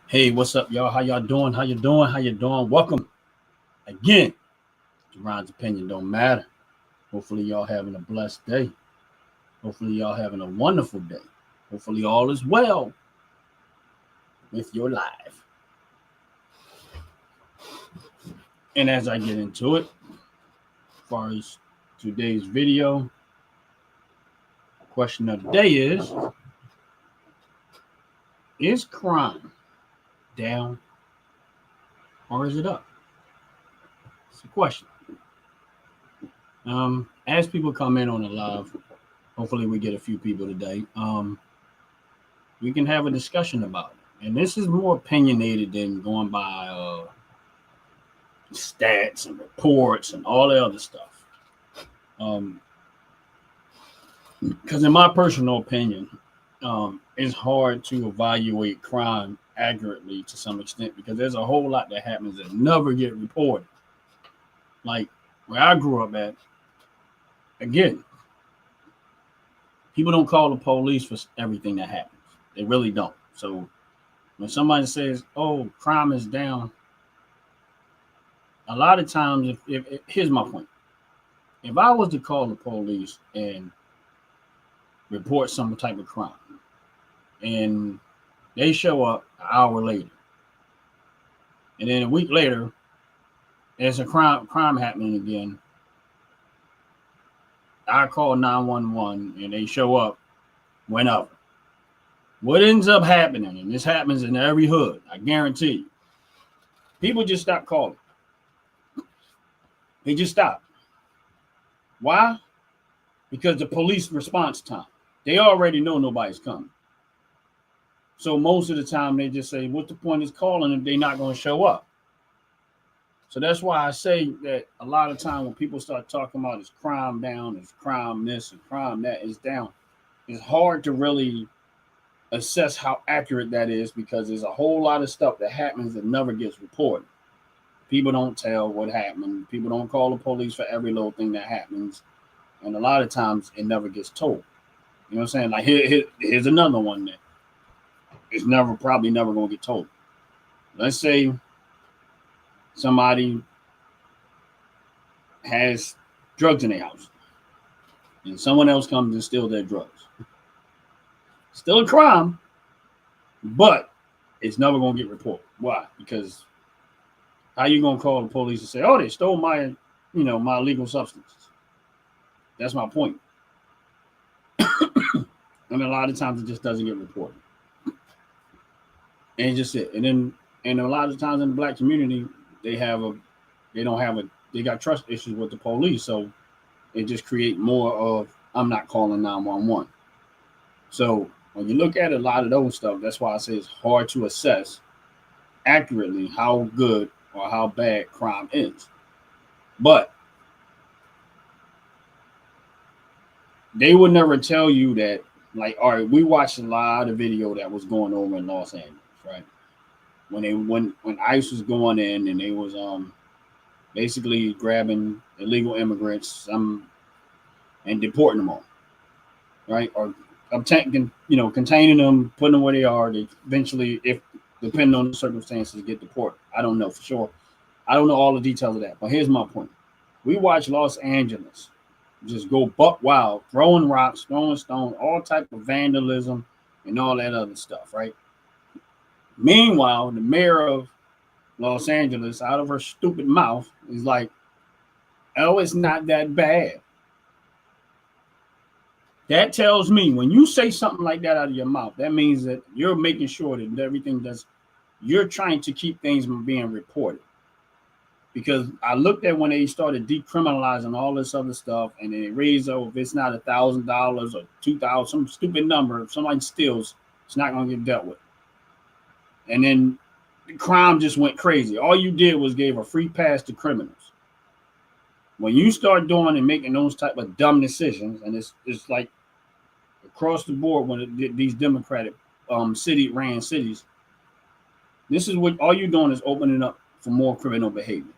Hey, what's up, y'all? How y'all doing? How you doing? How you doing? Welcome again to Ron's Opinion Don't Matter. Hopefully, y'all having a blessed day. Hopefully, y'all having a wonderful day. Hopefully, all is well with your life. And as I get into it, as far as today's video, question of the day is crime down or is it up? It's a question. As people come in on the live, hopefully we get a few people today. We can have a discussion about it. And this is more opinionated than going by stats and reports and all the other stuff. Because in my personal opinion, it's hard to evaluate crime accurately to some extent because there's a whole lot that happens that never get reported. Like where I grew up at, again, people don't call the police for everything that happens. They really don't. So when somebody says, "Oh, crime is down," a lot of times, if here's my point: if I was to call the police and report some type of crime, and they show up an hour later, and then a week later, there's a crime happening again, I call 911 and they show up whenever. What ends up happening, and this happens in every hood, I guarantee you, people just stop calling. They just stop. Why? Because the police response time. They already know nobody's coming. So most of the time they just say, what's the point of calling if they're not going to show up? So that's why I say that a lot of time when people start talking about is crime down, is crime this and crime that is down, it's hard to really assess how accurate that is because there's a whole lot of stuff that happens that never gets reported. People don't tell what happened. People don't call the police for every little thing that happens. And a lot of times it never gets told. You know what I'm saying? Like here's another one that is probably never going to get told. Let's say somebody has drugs in their house and someone else comes and steals their drugs. Still a crime, but it's never going to get reported. Why? Because how you going to call the police and say, oh, they stole my illegal substances? That's my point. And a lot of times it just doesn't get reported. And just it. And a lot of times in the black community, they got trust issues with the police. So it just create more of, I'm not calling 911. So when you look at a lot of those stuff, that's why I say it's hard to assess accurately how good or how bad crime is. But they would never tell you that, like, all right, we watched a lot of video that was going over in Los Angeles, right? When ICE was going in and they was basically grabbing illegal immigrants and deporting them all, right? Or containing them, putting them where they are. They eventually, if depending on the circumstances, get deported. I don't know for sure. I don't know all the details of that. But here's my point: we watch Los Angeles just go buck wild, throwing rocks, throwing stones, all type of vandalism and all that other stuff, right? Meanwhile, the mayor of Los Angeles, out of her stupid mouth, is like, oh, it's not that bad. That tells me when you say something like that out of your mouth, that means that you're making sure that you're trying to keep things from being reported. Because I looked at when they started decriminalizing all this other stuff and they raised, if it's not $1,000 or $2,000, some stupid number, if somebody steals, it's not going to get dealt with. And then the crime just went crazy. All you did was gave a free pass to criminals. When you start doing and making those type of dumb decisions, and it's like across the board when these Democratic ran cities, this is what all you're doing is opening up for more criminal behavior.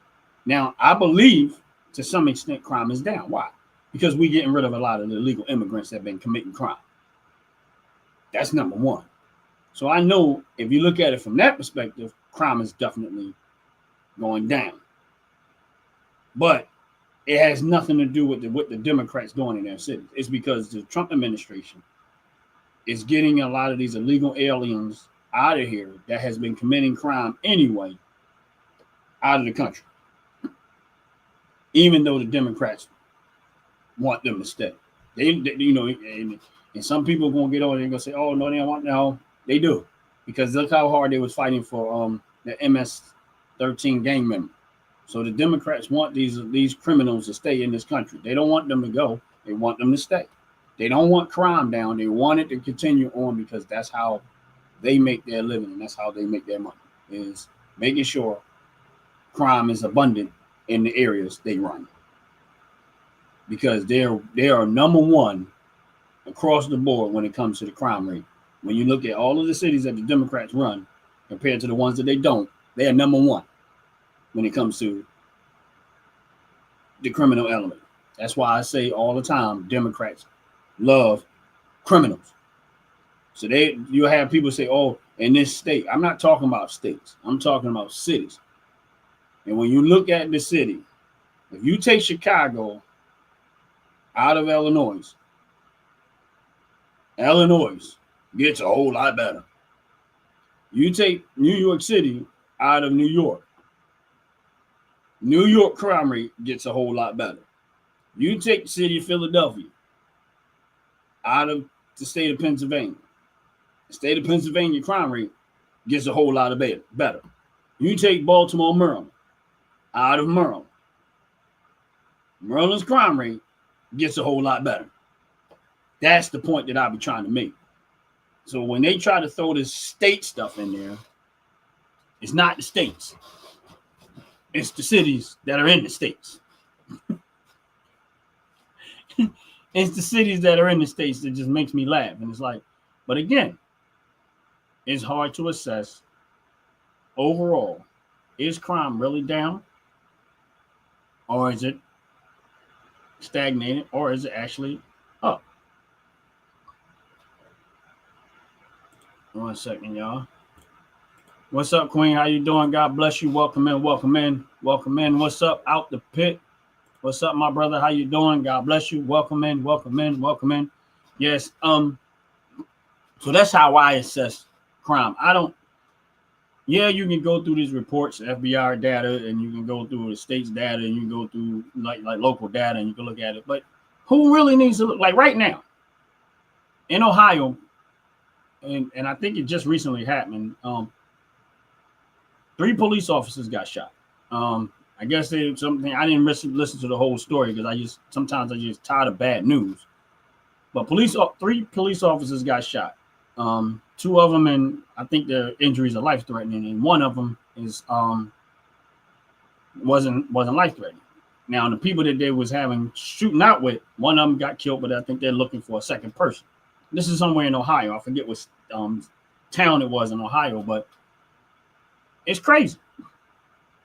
Now, I believe to some extent crime is down. Why? Because we're getting rid of a lot of the illegal immigrants that have been committing crime. That's number one. So I know if you look at it from that perspective, crime is definitely going down. But it has nothing to do with what the Democrats doing in their cities. It's because the Trump administration is getting a lot of these illegal aliens out of here that has been committing crime anyway out of the country, even though the Democrats want them to stay. And some people are gonna get on and gonna say, "Oh no, they don't want no." They do, because look how hard they was fighting for the MS-13 gang member. So the Democrats want these criminals to stay in this country. They don't want them to go. They want them to stay. They don't want crime down. They want it to continue on because that's how they make their living and that's how they make their money, is making sure crime is abundant in the areas they run. Because they are number one across the board when it comes to the crime rate. When you look at all of the cities that the Democrats run compared to the ones that they don't, they are number one when it comes to the criminal element. That's why I say all the time, Democrats love criminals. So you have people say, "Oh, in this state," I'm not talking about states. I'm talking about cities. And when you look at the city, if you take Chicago out of Illinois gets a whole lot better. You take New York City out of New York crime rate gets a whole lot better. You take the city of Philadelphia out of the state of Pennsylvania. The state of Pennsylvania crime rate gets a whole lot of better. You take Baltimore, Maryland out of Maryland. Maryland's crime rate gets a whole lot better. That's the point that I be trying to make. So when they try to throw this state stuff in there, it's not the states. It's the cities that are in the states. It's the cities that are in the states that just makes me laugh. And it's like, but again, it's hard to assess overall. Is crime really down? Or is it stagnated? Or is it actually up? 1 second, y'all. What's up, Queen? How you doing? God bless you. Welcome in, welcome in, welcome in. What's up, out the pit? What's up, my brother? How you doing? God bless you. Welcome in, welcome in, welcome in. Yes. So that's how I assess crime. You can go through these reports, FBI data, and you can go through the state's data, and you can go through like local data, and you can look at it. But who really needs to look? Like right now in Ohio, and I think it just recently happened. 3 police officers got shot. I guess they something. I didn't listen to the whole story because sometimes I just tired of bad news. But 3 police officers got shot. 2 of them, and I think their injuries are life threatening, and 1 of them is wasn't life threatening. Now the people that they was having shooting out with, 1 of them got killed, but I think they're looking for a second person. This is somewhere in Ohio. I forget what town it was in Ohio, but it's crazy.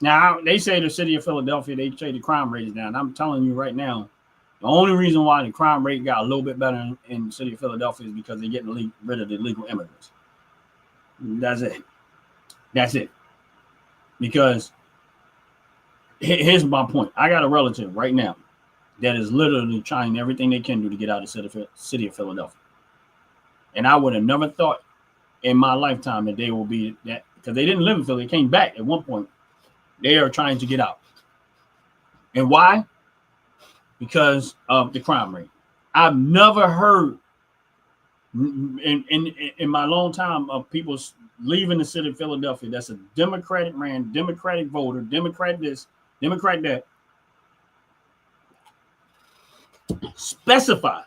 Now they say the city of Philadelphia, they say the crime rate is down. I'm telling you right now, the only reason why the crime rate got a little bit better in the city of Philadelphia is because they're getting rid of the illegal immigrants. That's it. Because here's my point. I got a relative right now that is literally trying everything they can do to get out of the city of Philadelphia. And I would have never thought in my lifetime that they will be that, because they didn't live in Philly. They came back at one point. They are trying to get out. And why? Because of the crime rate. I've never heard in my long time of people leaving the city of Philadelphia. That's a Democratic man, Democratic voter, Democrat this, Democrat that. Specify.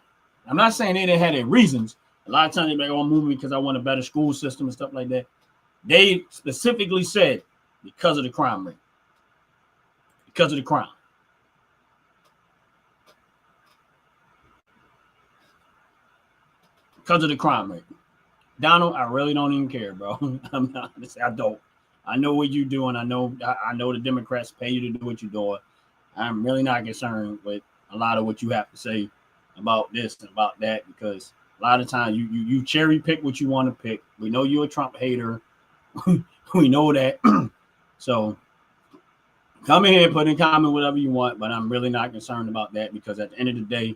I'm not saying they didn't have their reasons. A lot of times they be like, "Oh, I'm moving because I want a better school system and stuff like that." They specifically said because of the crime rate. Because of the crime. Because of the crime rate. Donald, I really don't even care, bro. I don't. I know what you're doing. I know the Democrats pay you to do what you're doing. I'm really not concerned with a lot of what you have to say about this and about that, because A lot of times you cherry pick what you want to pick. We know you're a Trump hater. We know that. So come in here, put in comment whatever you want, but I'm really not concerned about that because at the end of the day,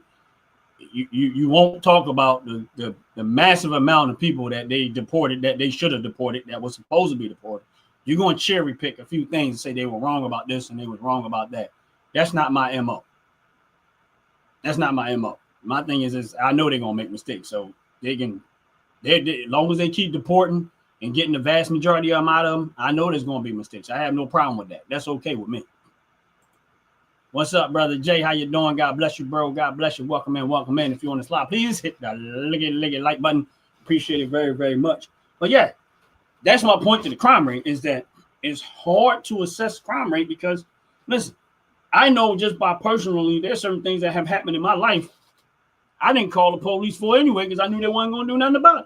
you won't talk about the massive amount of people that they deported, that they should have deported, that was supposed to be deported. You're going to cherry pick a few things and say they were wrong about this and they was wrong about that. That's not my MO. That's not my MO. My thing is I know they're going to make mistakes. So they as long as they keep deporting and getting the vast majority of them out of them, I know there's going to be mistakes. I have no problem with that. That's okay with me. What's up, brother Jay? How you doing? God bless you, bro. God bless you. Welcome in, welcome in. If you want to slide, please hit the like button. Appreciate it very, very much. But yeah, that's my point to the crime rate is that it's hard to assess crime rate because, listen, I know just by personally, there's certain things that have happened in my life I didn't call the police for anyway because I knew they wasn't going to do nothing about it.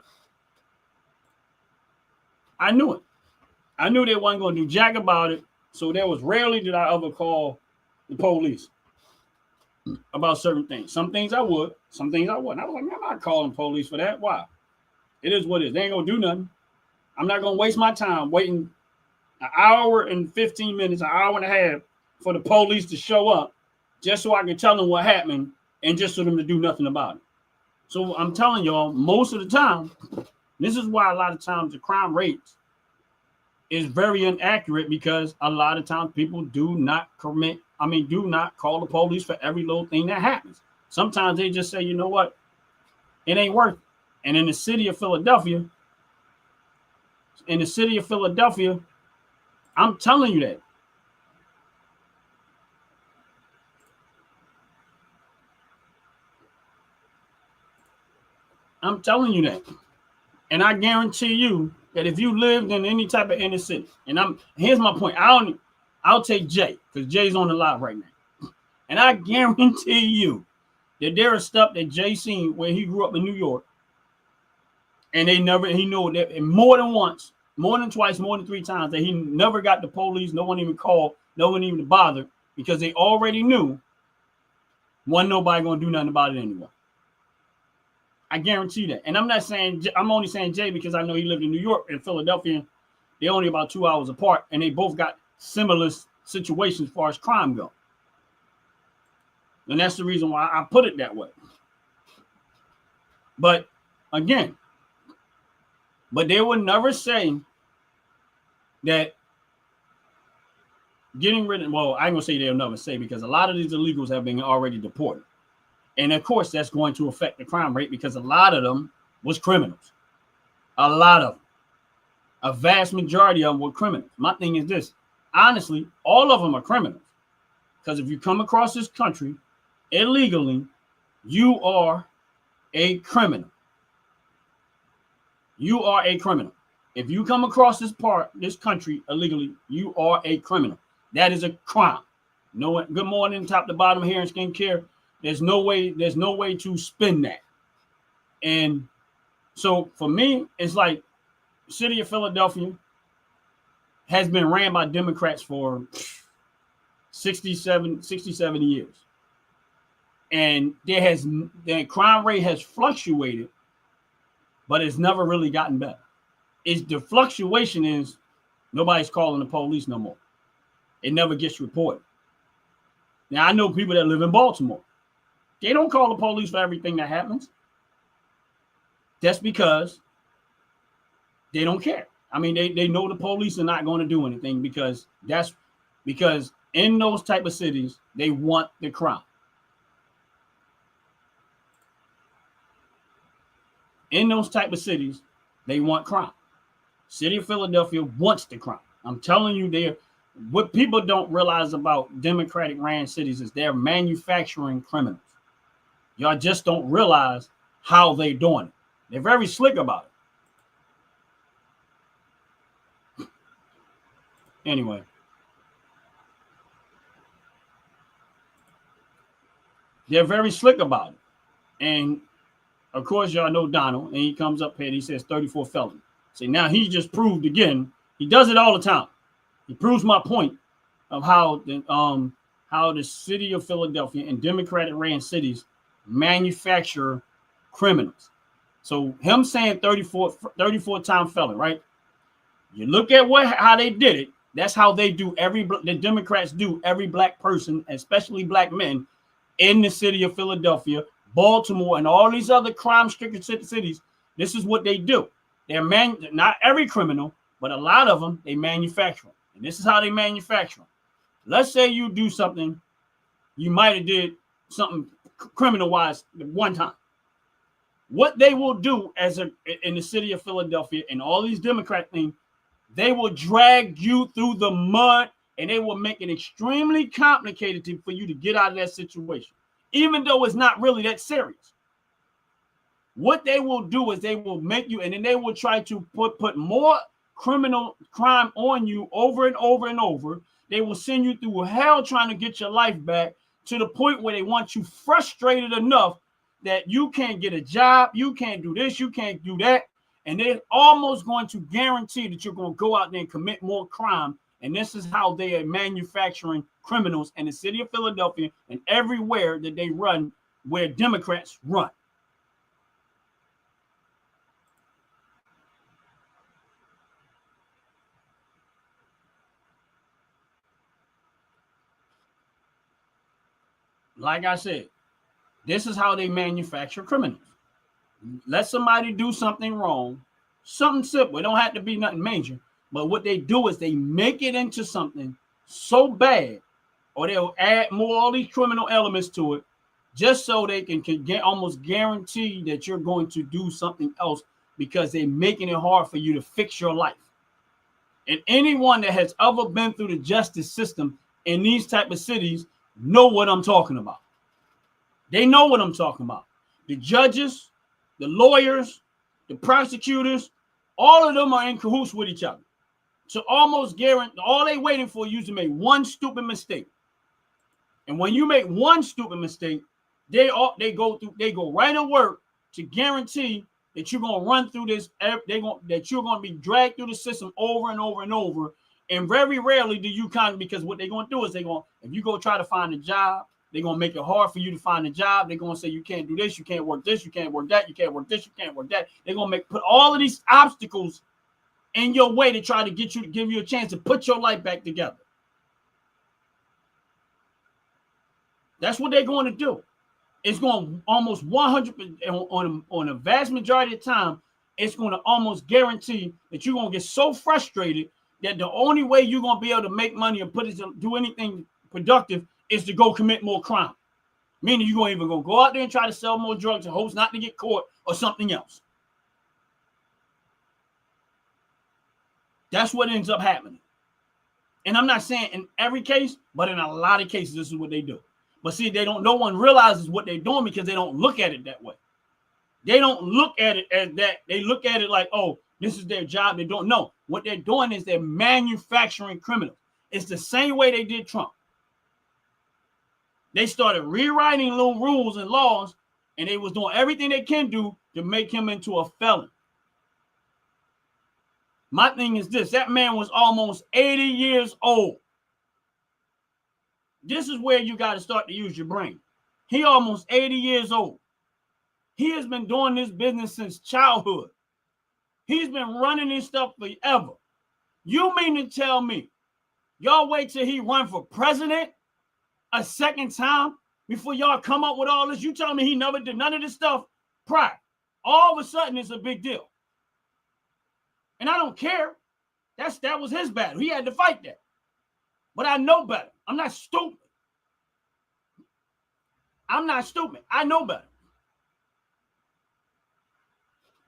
I knew it. I knew they wasn't going to do jack about it. So there was rarely did I ever call the police about certain things. Some things I would, some things I wouldn't. I was like, I'm not calling the police for that. Why? It is what it is. They ain't going to do nothing. I'm not going to waste my time waiting an hour and 15 minutes, an hour and a half for the police to show up just so I can tell them what happened and just for them to do nothing about it. So I'm telling y'all, most of the time, this is why a lot of times the crime rates is very inaccurate because a lot of times people do not call the police for every little thing that happens. Sometimes they just say, you know what, it ain't worth it. And in the city of Philadelphia, I'm telling you that. I'm telling you that. And I guarantee you that if you lived in any type of inner city, and here's my point. I'll take Jay, because Jay's on the live right now. And I guarantee you that there is stuff that Jay seen when he grew up in New York. And he knew that more than once, more than twice, more than 3 times that he never got the police, no one even called, no one even bothered, because they already knew wasn't nobody gonna do nothing about it anyway. I guarantee that. And I'm only saying Jay because I know he lived in New York and Philadelphia. They're only about 2 hours apart, and they both got similar situations as far as crime go. And that's the reason why I put it that way. But again, they would never say that getting rid of, well, I ain't gonna say they'll never say because a lot of these illegals have been already deported. And of course, that's going to affect the crime rate because a lot of them was criminals. A lot of them. A vast majority of them were criminals. My thing is this. Honestly, all of them are criminals. Because if you come across this country illegally, you are a criminal. You are a criminal. If you come across this country illegally, you are a criminal. That is a crime. No, good morning, top to bottom, hair and skincare. There's no way to spin that. And so for me, it's like the city of Philadelphia has been ran by Democrats for 67 years. And the crime rate has fluctuated, but it's never really gotten better. The fluctuation is nobody's calling the police no more. It never gets reported. Now, I know people that live in Baltimore. They don't call the police for everything that happens. That's because they don't care. I mean, they know the police are not going to do anything because in those type of cities, they want the crime. In those type of cities, they want crime. City of Philadelphia wants the crime. I'm telling you, what people don't realize about Democratic ran cities is they're manufacturing criminals. Y'all just don't realize how they're doing it. They're very slick about it. Anyway. They're very slick about it. And of course, y'all know Donald, and he comes up here and he says 34 felony. See, now he just proved again, he does it all the time. He proves my point of how the city of Philadelphia and Democratic ran cities manufacture criminals. So him saying 34-time felon, right? You look at how they did it. That's how they do the Democrats do every black person, especially black men, in the city of Philadelphia, Baltimore, and all these other crime-stricken cities. This is what they do. They're not every criminal, but a lot of them, they manufacture them. And this is how they manufacture them. Let's say you do something, you might have did something criminal-wise one time. What they will do in the city of Philadelphia and all these Democrat things, they will drag you through the mud and they will make it extremely complicated for you to get out of that situation, even though it's not really that serious. What they will do is they will make you, and then they will try to put more criminal crime on you over and over and over. They will send you through hell trying to get your life back, to the point where they want you frustrated enough that you can't get a job, you can't do this, you can't do that. And they're almost going to guarantee that you're going to go out there and commit more crime. And this is how they are manufacturing criminals in the city of Philadelphia and everywhere that they run, where Democrats run. Like I said, this is how they manufacture criminals. Let somebody do something wrong, something simple. It don't have to be nothing major. But what they do is they make it into something so bad, or they'll add all these criminal elements to it, just so they can almost guarantee that you're going to do something else, because they're making it hard for you to fix your life. And anyone that has ever been through the justice system in these type of cities know what I'm talking about. They know what I'm talking about. The judges, the lawyers, the prosecutors, all of them are in cahoots with each other. So almost guarantee, all they waiting for you to make one stupid mistake. And when you make one stupid mistake, they go right to work to guarantee that you're gonna run through this. That you're gonna be dragged through the system over and over and over. And very rarely do you because what they're gonna do is if you go try to find a job, they're gonna make it hard for you to find a job. They're gonna say you can't do this, you can't work this, you can't work that, you can't work this, you can't work that. They're gonna put all of these obstacles in your way to try to give you a chance to put your life back together. That's what they're going to do. It's going to almost 100% on a vast majority of the time. It's going to almost guarantee that you're going to get so frustrated that the only way you're going to be able to make money or do anything productive is to go commit more crime. Meaning you're going to go out there and try to sell more drugs in hopes not to get caught or something else. That's what ends up happening. And I'm not saying in every case, but in a lot of cases, this is what they do. But see, no one realizes what they're doing because they don't look at it that way. They don't look at it as that. They look at it like, oh, this is their job. They don't know. What they're doing is they're manufacturing criminals. It's the same way they did Trump. They started rewriting little rules and laws, and they was doing everything they can do to make him into a felon. My thing is this: that man was almost 80 years old. This is where you got to start to use your brain. He almost 80 years old. He has been doing this business since childhood. He's been running this stuff forever. You mean to tell me y'all wait till he run for president a second time before y'all come up with all this? You telling me he never did none of this stuff prior? All of a sudden it's a big deal. And I don't care. That was his battle. He had to fight that. But I know better. I'm not stupid. I'm not stupid. I know better.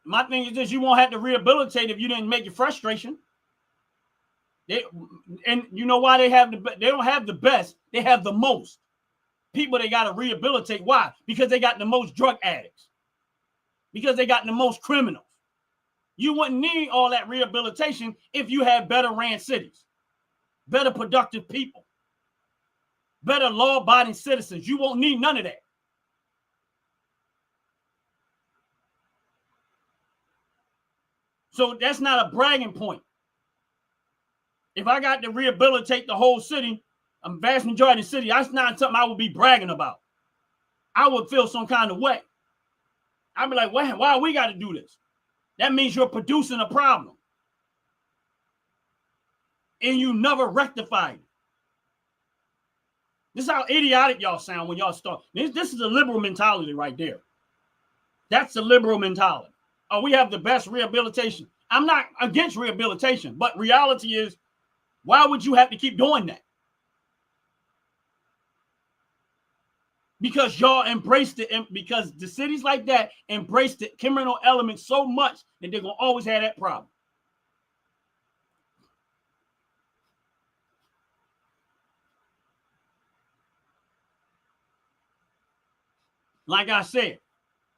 My thing is this: you won't have to rehabilitate if you didn't make your frustration. And you know why they don't have the best, they have the most people they got to rehabilitate. Why? Because they got the most drug addicts. Because they got the most criminals. You wouldn't need all that rehabilitation if you had better ran cities, better productive people, better law-abiding citizens. You won't need none of that. So that's not a bragging point. If I got to rehabilitate the whole city, a vast majority of the city, that's not something I would be bragging about. I would feel some kind of way. I'd be like, why we got to do this? That means you're producing a problem. And you never rectify it. This is how idiotic y'all sound when y'all start. This is a liberal mentality right there. That's the liberal mentality. Oh, we have the best rehabilitation. I'm not against rehabilitation, but reality is, why would you have to keep doing that? Because y'all embraced it, and because the cities like that embraced the criminal element so much that they're going to always have that problem. Like I said,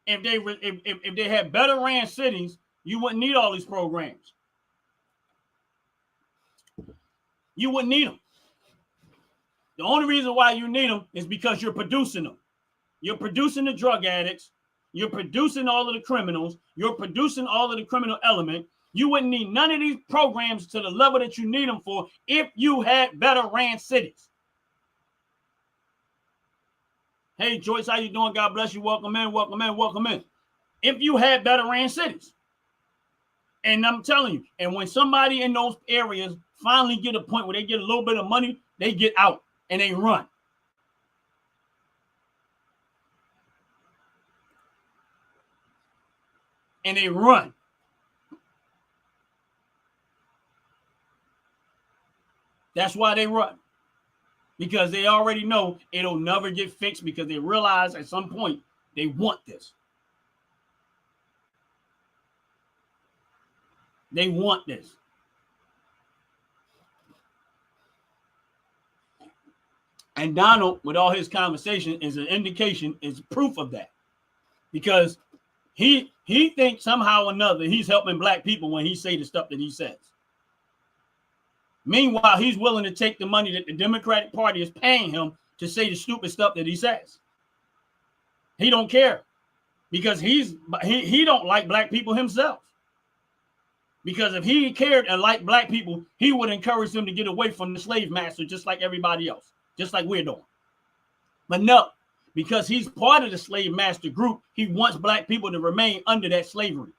if they had better ran cities, you wouldn't need all these programs. You wouldn't need them. The only reason why you need them is because you're producing them. You're producing the drug addicts. You're producing all of the criminals. You're producing all of the criminal element. You wouldn't need none of these programs to the level that you need them for if you had better ran cities. Hey, Joyce, how you doing? God bless you. Welcome in, welcome in, welcome in. If you had better ran cities. And I'm telling you, and when somebody in those areas finally get a point where they get a little bit of money, they get out and they run. And they run. That's why they run. Because they already know it'll never get fixed, because they realize at some point they want this. They want this. And Donald, with all his conversation, is an indication, is proof of that. Because he thinks somehow or another he's helping black people when he say the stuff that he says. Meanwhile, he's willing to take the money that the Democratic Party is paying him to say the stupid stuff that he says. He don't care, because he don't like black people himself. Because if he cared and liked black people, he would encourage them to get away from the slave master, just like everybody else, just like we're doing. But no, because he's part of the slave master group, he wants black people to remain under that slavery.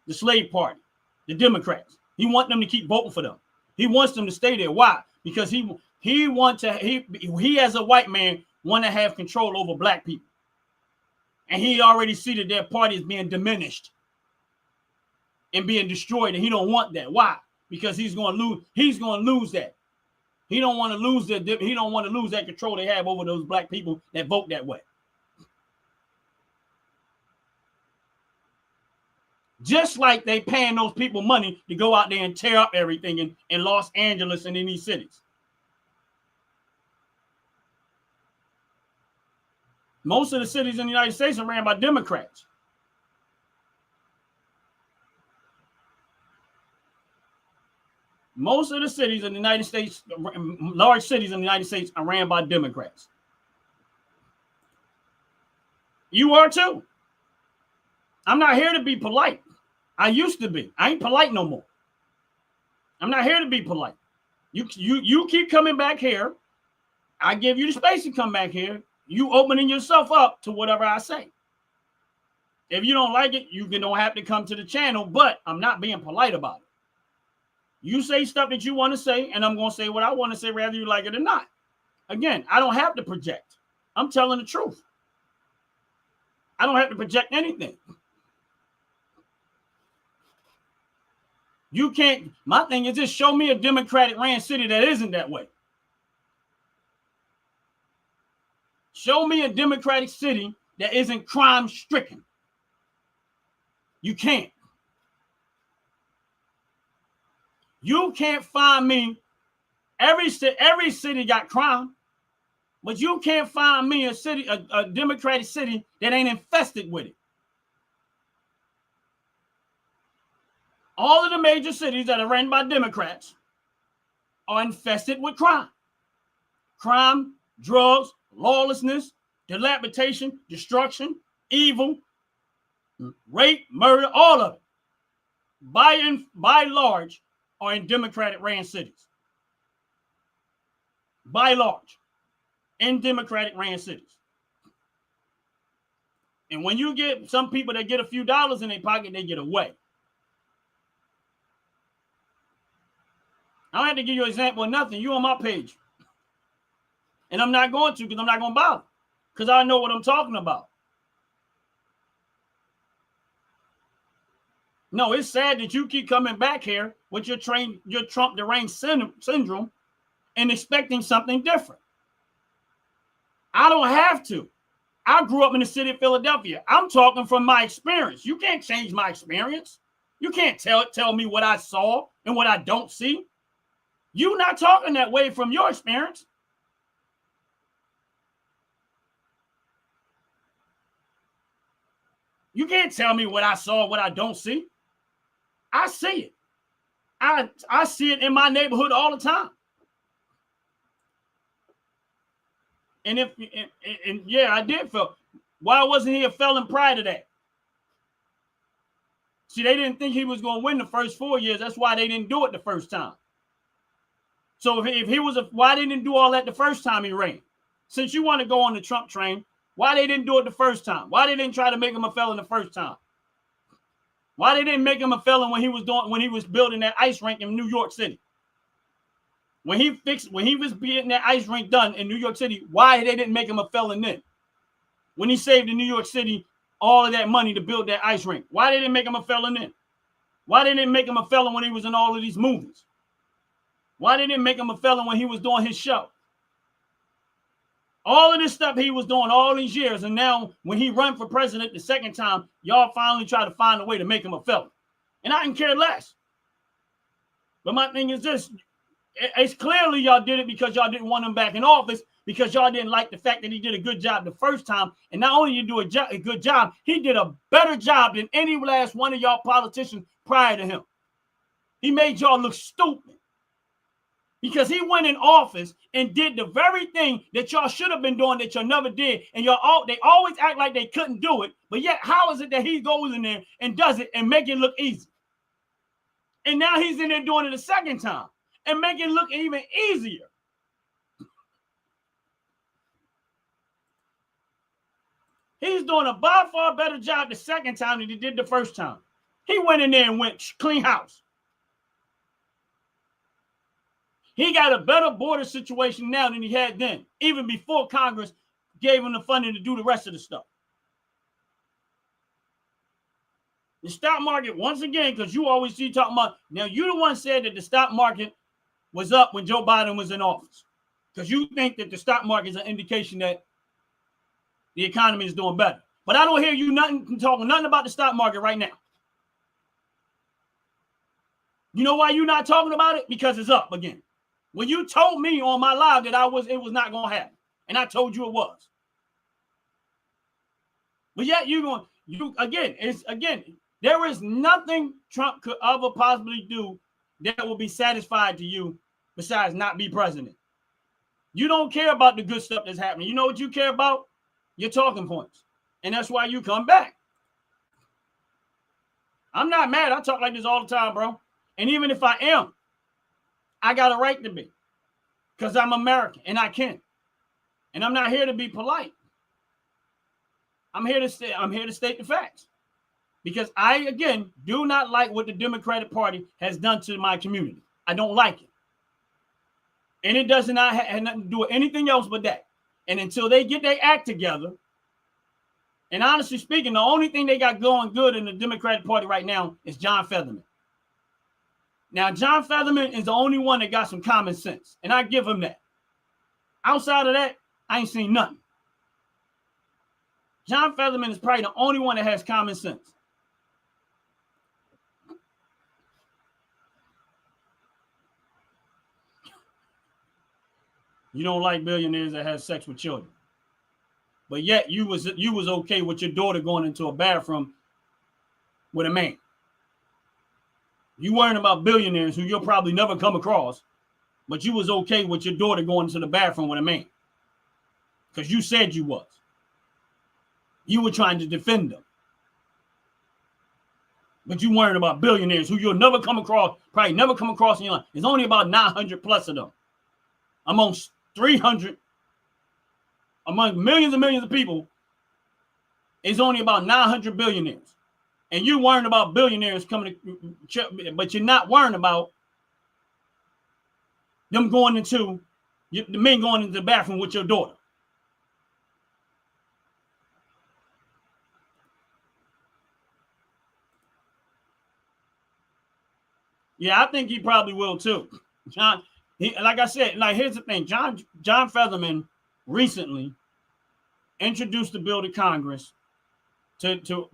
The slave party, the Democrats, he wants them to keep voting for them. He wants them to stay there. Why? Because he as a white man want to have control over black people. And he already see that their party is being diminished and being destroyed, and he don't want that. Why? Because he's going to lose. He's going to lose that. He don't want to lose that. He don't want to lose that control they have over those black people that vote that way. Just like they paying those people money to go out there and tear up everything in Los Angeles and in these cities. Most of the cities in the United States are ran by Democrats. Most of the cities in the United States, large cities in the United States, are ran by Democrats. You are too. I'm not here to be polite. I used to be. I ain't polite no more. I'm not here to be polite. You keep coming back here. I give you the space to come back here. You opening yourself up to whatever I say. If you don't like it, you don't have to come to the channel, but I'm not being polite about it. You say stuff that you want to say, and I'm going to say what I want to say, whether you like it or not. Again, I don't have to project. I'm telling the truth. I don't have to project anything. You can't. My thing is, just show me a Democratic ran city that isn't that way. Show me a Democratic city that isn't crime stricken. You can't. You can't find me. Every city got crime, but you can't find me a Democratic city that ain't infested with it. All of the major cities that are ran by Democrats are infested with crime. Crime, drugs, lawlessness, dilapidation, destruction, evil, rape, murder, all of it, by large, are in Democratic ran cities. By large, in Democratic ran cities. And when you get some people that get a few dollars in their pocket, they get away. I don't have to give you an example of nothing. You on my page. And I'm not going to, because I'm not going to bother. Because I know what I'm talking about. No, it's sad that you keep coming back here with your Trump deranged syndrome and expecting something different. I don't have to. I grew up in the city of Philadelphia. I'm talking from my experience. You can't change my experience. You can't tell me what I saw and what I don't see. You're not talking that way from your experience. You can't tell me what I saw, what I don't see. I see it. I see it in my neighborhood all the time. And yeah, I did feel. Why wasn't he a felon prior to that? See, they didn't think he was going to win the first 4 years. That's why they didn't do it the first time. So if he was why they didn't do all that the first time he ran? Since you want to go on the Trump train, why they didn't do it the first time? Why they didn't try to make him a felon the first time? Why they didn't make him a felon when he was building that ice rink in New York City? When he was getting that ice rink done in New York City, why they didn't make him a felon then? When he saved in New York City all of that money to build that ice rink, why they didn't make him a felon then? Why they didn't make him a felon when he was in all of these movies? Why they didn't make him a felon when he was doing his show? All of this stuff he was doing all these years, and now when he run for president the second time, y'all finally try to find a way to make him a felon. And I can care less. But my thing is this. It's clearly y'all did it because y'all didn't want him back in office, because y'all didn't like the fact that he did a good job the first time. And not only did he do a good job, he did a better job than any last one of y'all politicians prior to him. He made y'all look stupid. Because he went in office and did the very thing that y'all should have been doing that y'all never did. And they always act like they couldn't do it. But yet, how is it that he goes in there and does it and make it look easy? And now he's in there doing it a second time and make it look even easier. He's doing a by far better job the second time than he did the first time. He went in there and went clean house. He got a better border situation now than he had then, even before Congress gave him the funding to do the rest of the stuff. The stock market, once again, because you always see talking about, now you the one said that the stock market was up when Joe Biden was in office, because you think that the stock market is an indication that the economy is doing better. But I don't hear you talking nothing about the stock market right now. You know why you're not talking about it? Because it's up again. When you told me on my live that it was not going to happen, and I told you it was. But yet there is nothing Trump could ever possibly do that will be satisfied to you besides not be president. You don't care about the good stuff that's happening. You know what you care about? Your talking points. And that's why you come back. I'm not mad. I talk like this all the time, bro. And even if I am, I got a right to be, because I'm American and I can. And I'm not here to be polite. I'm here to state the facts, because I, again, do not like what the Democratic Party has done to my community. I don't like it. And it does not have nothing to do with anything else but that. And until they get their act together, and honestly speaking, the only thing they got going good in the Democratic Party right now is John Fetterman. Now, John Fetterman is the only one that got some common sense, and I give him that. Outside of that, I ain't seen nothing. John Fetterman is probably the only one that has common sense. You don't like billionaires that have sex with children, but yet you was okay with your daughter going into a bathroom with a man. You worrying about billionaires who you'll probably never come across, but you was okay with your daughter going into the bathroom with a man, because you said you was. You were trying to defend them. But you worrying about billionaires who you'll never come across, probably never come across in your life. There's only about 900 plus of them. Amongst 300, among millions and millions of people, It's only about 900 billionaires. And you're worrying about billionaires coming to, but you're not worrying about them going into, the men going into the bathroom with your daughter. Yeah, I think he probably will too. John, like I said, like here's the thing. John Fetterman recently introduced a bill to Congress to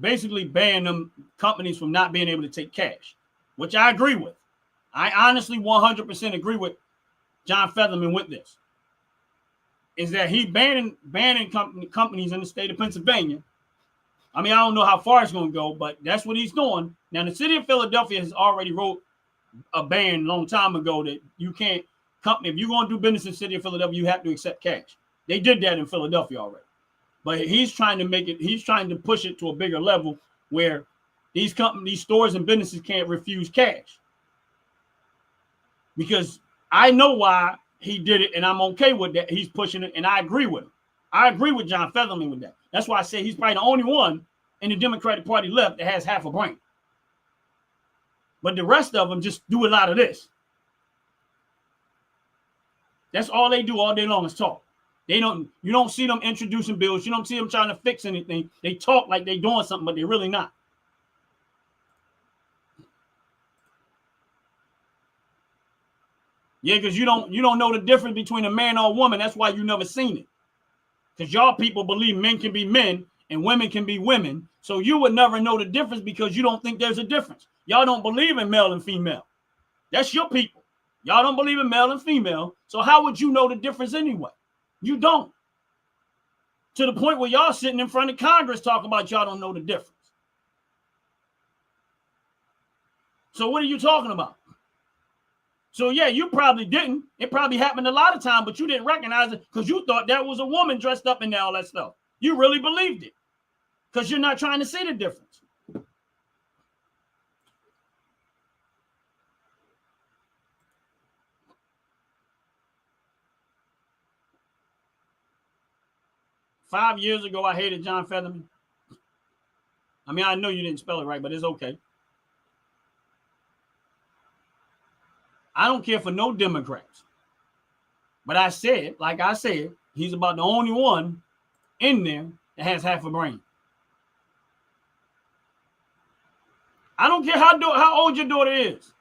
basically ban them companies from not being able to take cash, which I agree with. I honestly 100% agree with John Fetterman with this. Is that he banning companies in the state of Pennsylvania. I mean, I don't know how far it's going to go, but that's what he's doing. Now, the city of Philadelphia has already wrote a ban a long time ago that you can't company, if you're going to do business in the city of Philadelphia, you have to accept cash. They did that in Philadelphia already. But he's trying to push it to a bigger level where these stores and businesses can't refuse cash. Because I know why he did it, and I'm okay with that. He's pushing it, and I agree with him. I agree with John Fetterman with that. That's why I say he's probably the only one in the Democratic Party left that has half a brain. But the rest of them just do a lot of this. That's all they do all day long is talk. You don't see them introducing bills. You don't see them trying to fix anything. They talk like they're doing something, but they're really not. Yeah, because you don't know the difference between a man or a woman. That's why you never seen it. Because y'all people believe men can be men and women can be women. So you would never know the difference because you don't think there's a difference. Y'all don't believe in male and female. That's your people. Y'all don't believe in male and female. So how would you know the difference anyway? You don't. To the point where y'all sitting in front of Congress talking about y'all don't know the difference. So what are you talking about? So yeah, you probably didn't. It probably happened a lot of times, but you didn't recognize it because you thought that was a woman dressed up in all that stuff. You really believed it because you're not trying to see the difference. Five years ago, I hated John Fetterman. I mean, I know you didn't spell it right, but it's okay. I don't care for no Democrats. But I said, like I said, he's about the only one in there that has half a brain. I don't care how old your daughter is.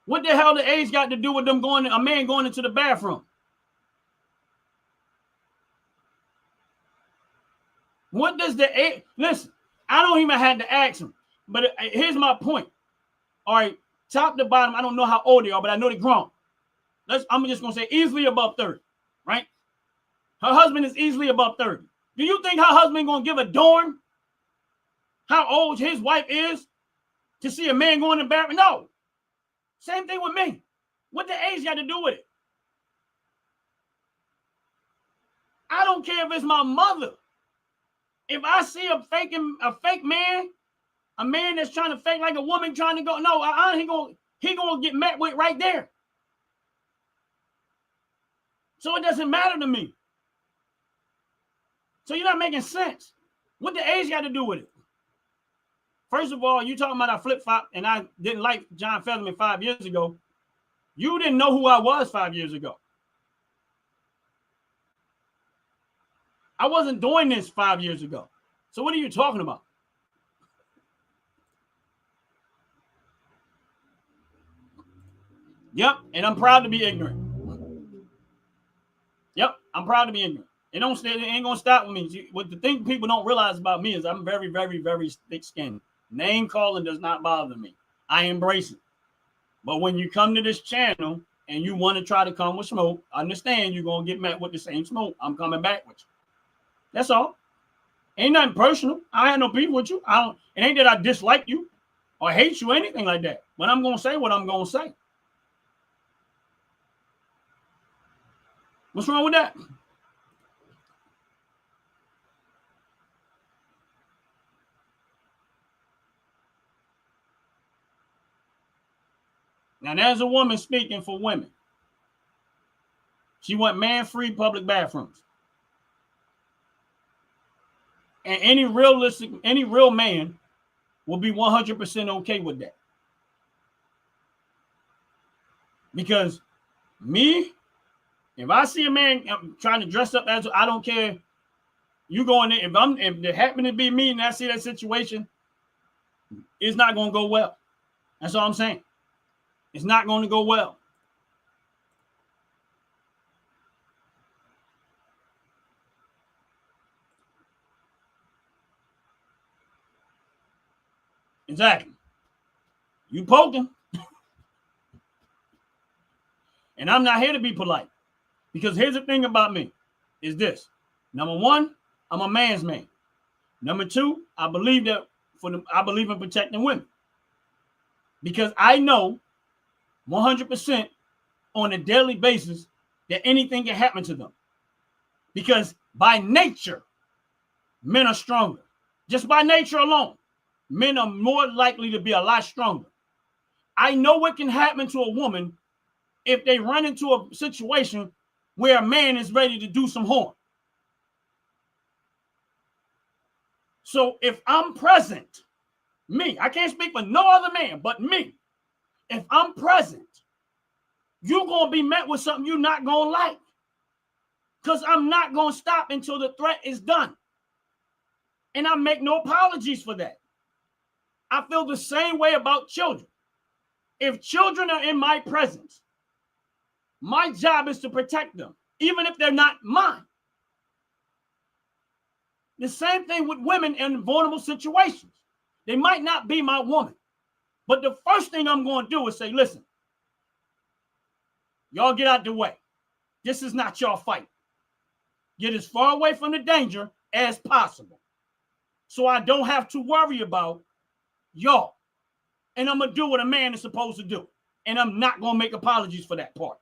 What the hell the age got to do with them a man going into the bathroom? What does the age? Listen, I don't even have to ask him. But here's my point. All right, top to bottom, I don't know how old they are, but I know they're grown. I'm just going to say easily above 30, right? Her husband is easily above 30. Do you think her husband going to give a darn how old his wife is to see a man going to the bathroom? No. Same thing with me. What the age got to do with it? I don't care if it's my mother. If I see a fake man, a man that's trying to fake like a woman trying to go, no, he gonna get met with right there. So it doesn't matter to me. So you're not making sense. What the age got to do with it? First of all, you talking about I flip-flop and I didn't like John Fetterman 5 years ago. You didn't know who I was 5 years ago. I wasn't doing this 5 years ago. So what are you talking about? Yep, and I'm proud to be ignorant. Yep, I'm proud to be ignorant. It ain't gonna stop with me. What the thing people don't realize about me is I'm very, very, very thick-skinned. Name calling does not bother me. I embrace it. But when you come to this channel and you want to try to come with smoke, understand you're gonna get met with the same smoke. I'm coming back with you. That's all. Ain't nothing personal. I ain't no beef with you. It ain't that I dislike you or hate you or anything like that. But I'm gonna say what I'm gonna say. What's wrong with that? Now, there's a woman speaking for women. She want man-free public bathrooms. And any real man will be 100% okay with that. Because me, if I see a man trying to dress up as, I don't care, you going in, if it happen to be me and I see that situation, it's not going to go well. That's all I'm saying. It's not going to go well. Exactly. You poking. And I'm not here to be polite. Because here's the thing about me, is this. Number one, I'm a man's man. Number two, I believe in protecting women. Because I know 100% on a daily basis that anything can happen to them. Because by nature, men are stronger. Just by nature alone, men are more likely to be a lot stronger. I know what can happen to a woman if they run into a situation where a man is ready to do some harm. So if I'm present, me, I can't speak for no other man but me. If I'm present, you're going to be met with something you're not going to like. Because I'm not going to stop until the threat is done. And I make no apologies for that. I feel the same way about children. If children are in my presence, my job is to protect them, even if they're not mine. The same thing with women in vulnerable situations. They might not be my woman, but the first thing I'm going to do is say, listen, y'all get out the way. This is not your fight. Get as far away from the danger as possible so I don't have to worry about y'all. And I'm going to do what a man is supposed to do. And I'm not going to make apologies for that part.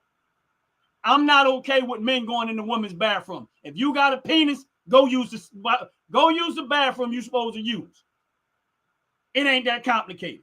I'm not okay with men going in the women's bathroom. If you got a penis, go use the bathroom you're supposed to use. It ain't that complicated.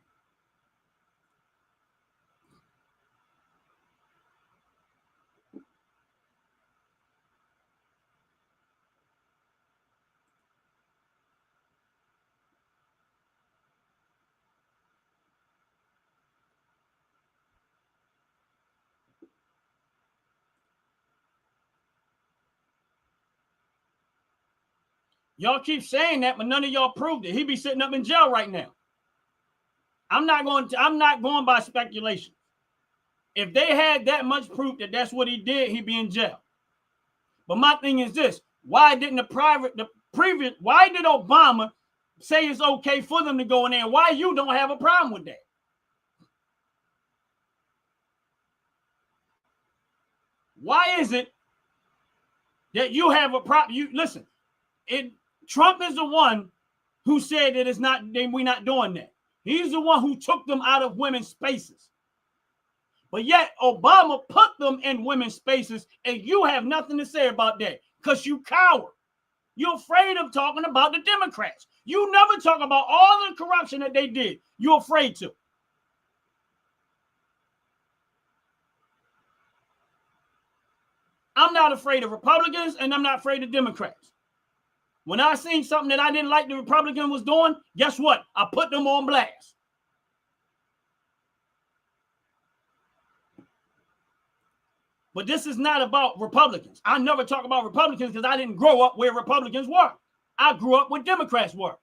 Y'all keep saying that, but none of y'all proved it. He be sitting up in jail right now. I'm not going by speculation. If they had that much proof that that's what he did, he'd be in jail. But my thing is this: why did Obama say it's okay for them to go in there? Why you don't have a problem with that? Why is it that you have a problem? You listen. Trump is the one who said that we're not doing that. He's the one who took them out of women's spaces. But yet Obama put them in women's spaces, and you have nothing to say about that because you coward. You're afraid of talking about the Democrats. You never talk about all the corruption that they did. You're afraid to. I'm not afraid of Republicans, and I'm not afraid of Democrats. When I seen something that I didn't like the Republican was doing, guess what? I put them on blast. But this is not about Republicans. I never talk about Republicans because I didn't grow up where Republicans were. I grew up where Democrats were.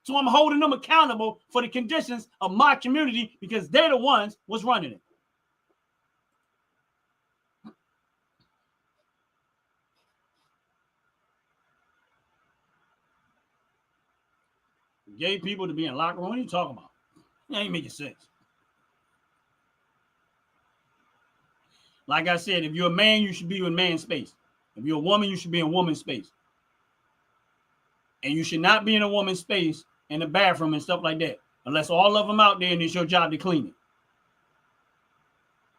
So I'm holding them accountable for the conditions of my community because they're the ones was running it. Gay people to be in locker room. What are you talking about? That ain't making sense. Like I said, if you're a man, you should be in man space. If you're a woman, you should be in woman space. And you should not be in a woman's space in the bathroom and stuff like that. Unless all of them out there and it's your job to clean it.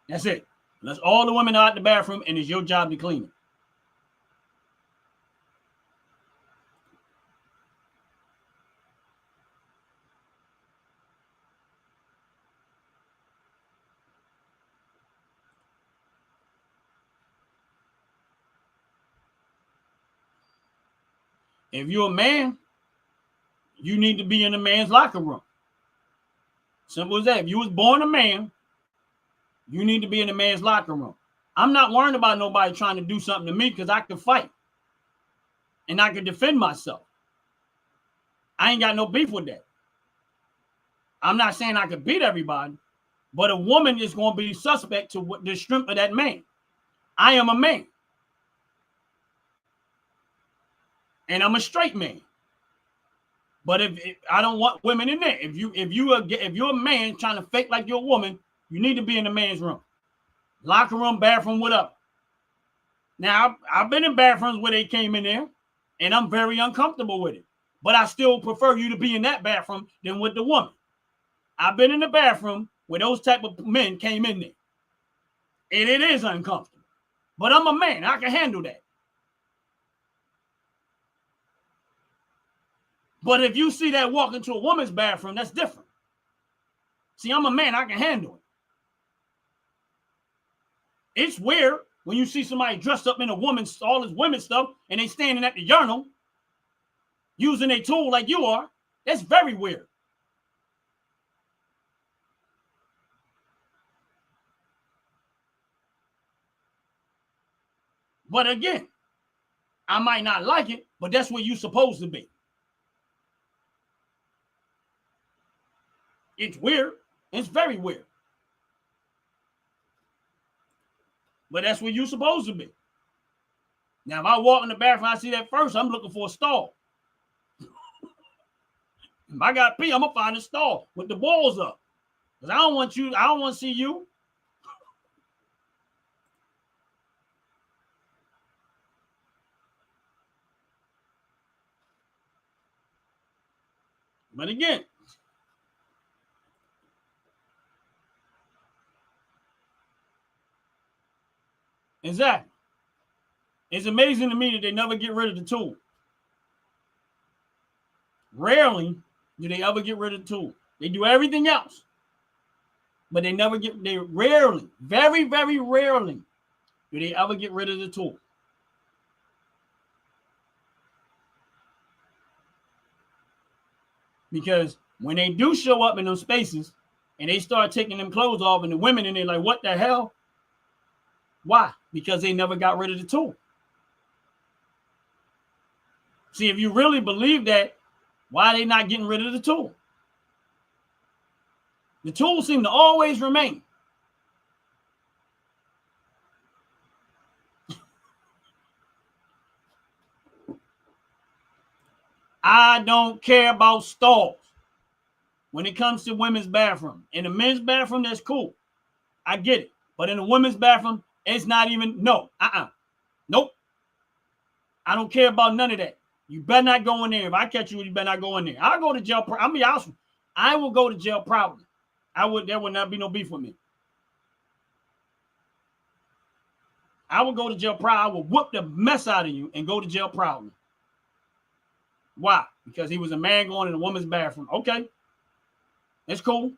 That's it. Unless all the women are out the bathroom and it's your job to clean it. If you're a man, you need to be in a man's locker room. Simple as that. If you was born a man, you need to be in a man's locker room. I'm not worried about nobody trying to do something to me because I can fight and I can defend myself. I ain't got no beef with that. I'm not saying I could beat everybody, but a woman is going to be suspect to the strength of that man. I am a man. And I'm a straight man. But if I don't want women in there. If you're a man trying to fake like you're a woman, you need to be in the man's room. Locker room, bathroom, whatever. Now, I've been in bathrooms where they came in there, and I'm very uncomfortable with it. But I still prefer you to be in that bathroom than with the woman. I've been in the bathroom where those type of men came in there. And it is uncomfortable. But I'm a man. I can handle that. But if you see that walk into a woman's bathroom, that's different. See, I'm a man. I can handle it. It's weird when you see somebody dressed up in all this women's stuff and they standing at the urinal using a tool like you are. That's very weird. But again, I might not like it, but that's where you're supposed to be. It's weird. It's very weird. But that's where you're supposed to be. Now, if I walk in the bathroom, I see that first, I'm looking for a stall. If I got pee, I'm going to find a stall with the balls up. Because I don't want to see you. But again, exactly. It's amazing to me that they never get rid of the tool. Rarely do they ever get rid of the tool. They do everything else. But they rarely, very, very rarely do they ever get rid of the tool. Because when they do show up in those spaces and they start taking them clothes off and the women in there like, what the hell? Why? Because they never got rid of the tool. See, if you really believe that, why are they not getting rid of the tool? The tool seems to always remain. I don't care about stalls when it comes to women's bathroom. In the men's bathroom, that's cool. I get it. But in the women's bathroom, it's not even, no. Nope. I don't care about none of that. You better not go in there. If I catch you, you better not go in there. I'll go to jail. I'll be honest with you. I will go to jail proudly. There would not be no beef with me. I will go to jail proud. I will whoop the mess out of you and go to jail proudly. Why? Because he was a man going in a woman's bathroom. Okay. It's cool.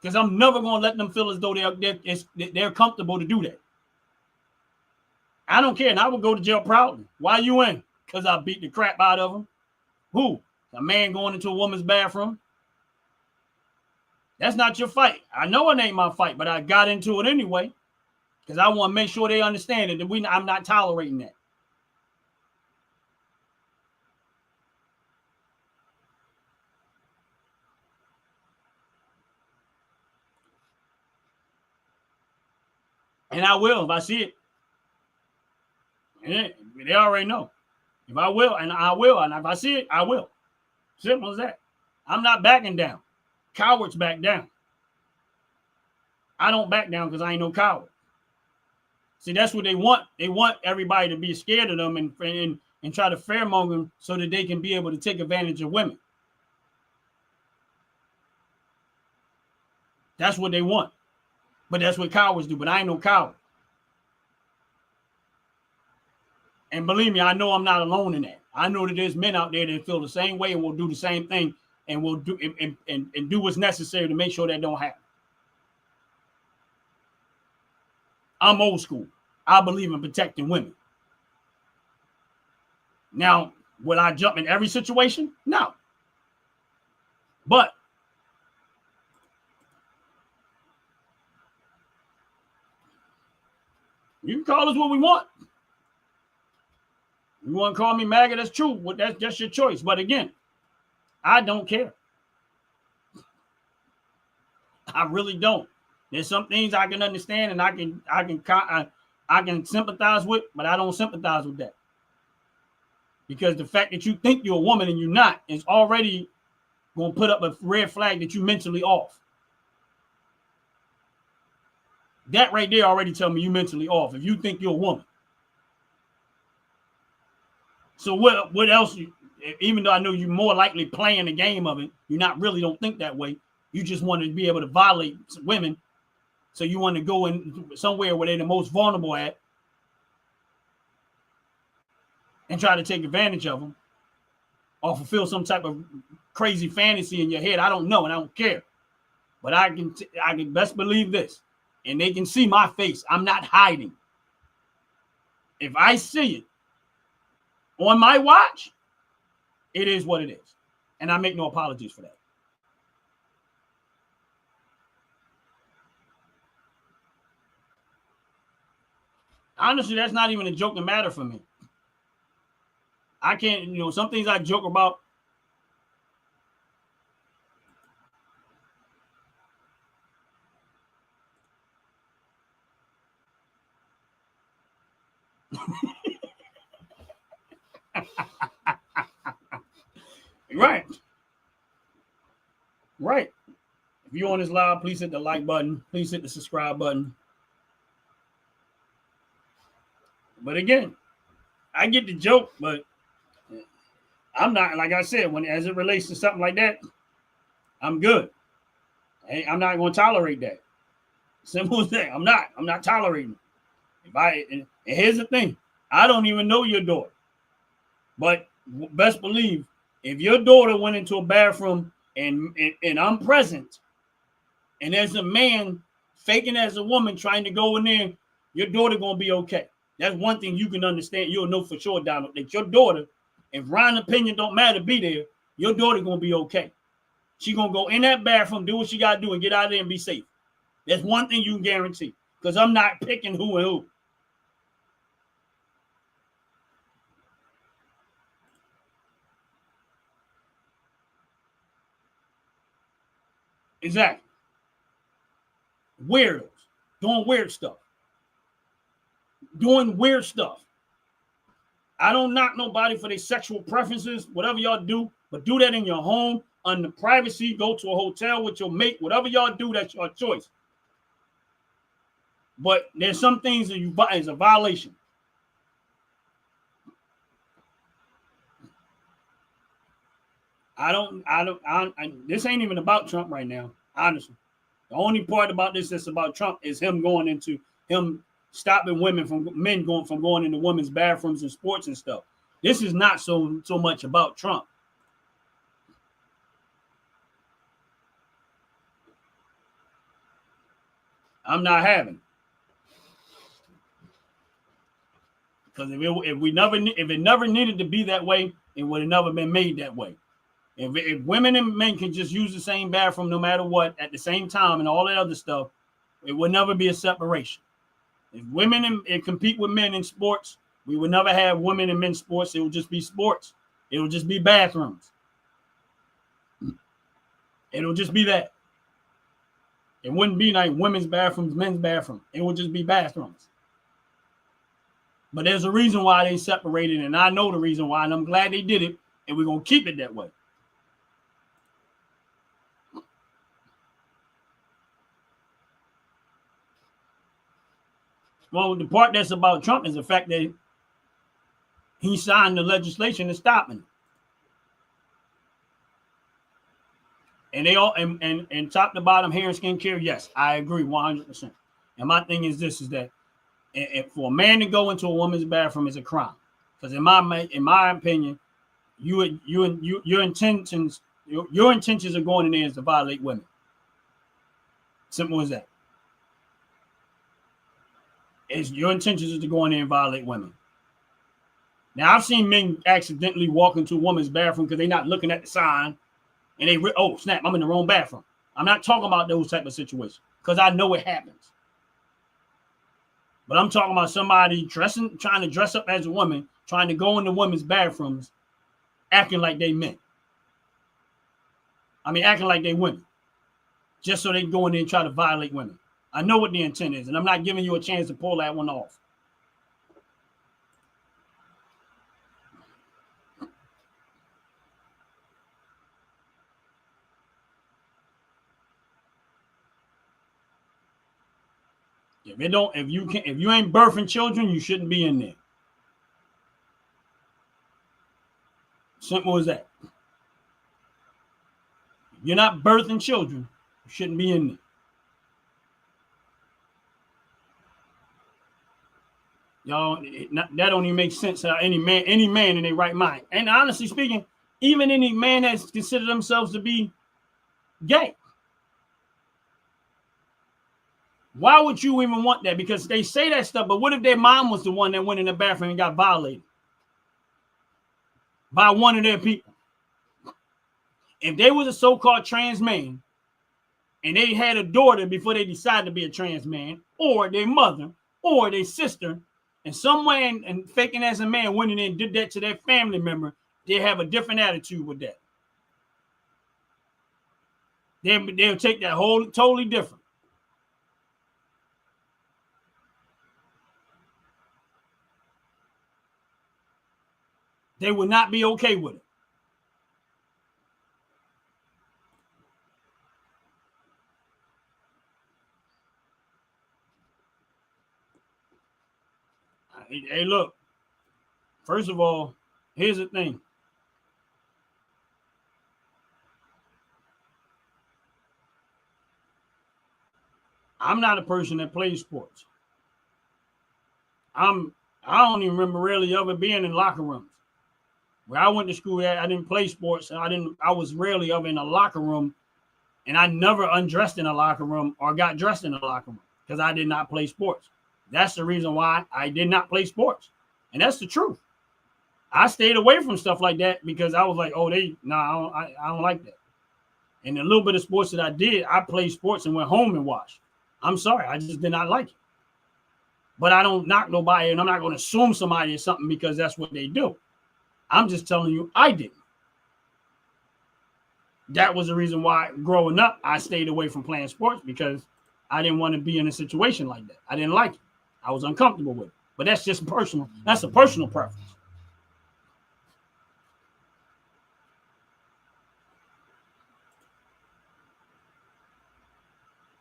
Because I'm never going to let them feel as though they're comfortable to do that. I don't care. And I will go to jail proudly. Why are you in? Because I beat the crap out of him. Who? A man going into a woman's bathroom? That's not your fight. I know it ain't my fight, but I got into it anyway. Because I want to make sure they understand it. That I'm not tolerating that. And I will if I see it. And they already know. If I will, and I will. And if I see it, I will. Simple as that. I'm not backing down. Cowards back down. I don't back down because I ain't no coward. See, that's what they want. They want everybody to be scared of them and try to fearmonger them so that they can be able to take advantage of women. That's what they want. But that's what cowards do. But I ain't no coward. And believe me, I know I'm not alone in that. I know that there's men out there that feel the same way and will do the same thing and will do and do what's necessary to make sure that don't happen. I'm old school. I believe in protecting women. Now, Will I jump in every situation? No. But you can call us what we want. You want to call me MAGA? That's true. Well, that's your choice. But again, I don't care. I really don't. There's some things I can understand and I can sympathize with, but I don't sympathize with that. Because the fact that you think you're a woman and you're not is already going to put up a red flag that you're mentally off. That right there already tell me you're mentally off if you think you're a woman. So what else? Even though I know you're more likely playing the game of it, you not really don't think that way. You just want to be able to violate women. So you want to go in somewhere where they're the most vulnerable at and try to take advantage of them or fulfill some type of crazy fantasy in your head. I don't know, and I don't care. But I can best believe this, and they can see my face. I'm not hiding. If I see it on my watch, it is what it is. And I make no apologies for that. Honestly, that's not even a joking matter for me. I can't, some things I joke about. Right. Right. If you're on this live, please hit the like button. Please hit the subscribe button. But again, I get the joke, but I'm not, like I said, as it relates to something like that, I'm good. I'm not going to tolerate that. Simple as that. I'm not tolerating it. And here's the thing. I don't even know your daughter. But best believe, if your daughter went into a bathroom and I'm present, and there's a man faking as a woman trying to go in there, your daughter going to be okay. That's one thing you can understand. You'll know for sure, Donald, that your daughter, if Ryan's opinion don't matter, be there, your daughter going to be okay. She going to go in that bathroom, do what she got to do, and get out of there and be safe. That's one thing you can guarantee, because I'm not picking who and who. Exactly. Weirdos. Doing weird stuff. Doing weird stuff. I don't knock nobody for their sexual preferences, whatever y'all do, but do that in your home, under privacy. Go to a hotel with your mate. Whatever y'all do, that's your choice. But there's some things that is a violation. This ain't even about Trump right now, honestly. The only part about this that's about Trump is him stopping men going into women's bathrooms and sports and stuff. This is not so much about Trump. I'm not having. Because if it never needed to be that way, it would have never been made that way. If women and men can just use the same bathroom no matter what at the same time and all that other stuff, it would never be a separation. If women compete with men in sports, we would never have women and men's sports. It would just be sports. It would just be bathrooms. It'll just be that. It wouldn't be like women's bathrooms, men's bathrooms. It would just be bathrooms. But there's a reason why they separated, and I know the reason why, and I'm glad they did it, and we're going to keep it that way. Well, the part that's about Trump is the fact that he signed the legislation to stop him. And they all and top to bottom, hair and skincare, yes, I agree 100%. And my thing is this: is that for a man to go into a woman's bathroom is a crime, because in my opinion, your intentions of going in there is to violate women. Simple as that. Your intentions is to go in there and violate women. Now, I've seen men accidentally walk into a woman's bathroom because they're not looking at the sign, and oh, snap, I'm in the wrong bathroom. I'm not talking about those type of situations because I know it happens. But I'm talking about somebody trying to dress up as a woman, trying to go into women's bathrooms, acting like they men. I mean, acting like they women, just so they can go in there and try to violate women. I know what the intent is, and I'm not giving you a chance to pull that one off. If you ain't birthing children, you shouldn't be in there. Simple as that. If you're not birthing children, you shouldn't be in there. Y'all, that don't even make sense how any man in their right mind. And honestly speaking, even any man that's considered themselves to be gay. Why would you even want that? Because they say that stuff, but what if their mom was the one that went in the bathroom and got violated by one of their people? If they was a so-called trans man and they had a daughter before they decided to be a trans man, or their mother, or their sister, and someone and faking as a man went in and did that to their family member, they have a different attitude with that. They'll take that whole totally different. They would not be okay with it. Hey, look. First of all, here's the thing. I'm not a person that plays sports. I don't even remember really ever being in locker rooms. Where I went to school at, I didn't play sports. I was rarely ever in a locker room, and I never undressed in a locker room or got dressed in a locker room because I did not play sports. That's the reason why I did not play sports. And that's the truth. I stayed away from stuff like that because I was like, oh, I don't like that. And the little bit of sports that I did, I played sports and went home and watched. I'm sorry, I just did not like it. But I don't knock nobody, and I'm not going to assume somebody is something because that's what they do. I'm just telling you, I didn't. That was the reason why growing up, I stayed away from playing sports because I didn't want to be in a situation like that. I didn't like it. I was uncomfortable with it. But that's just personal. That's a personal preference.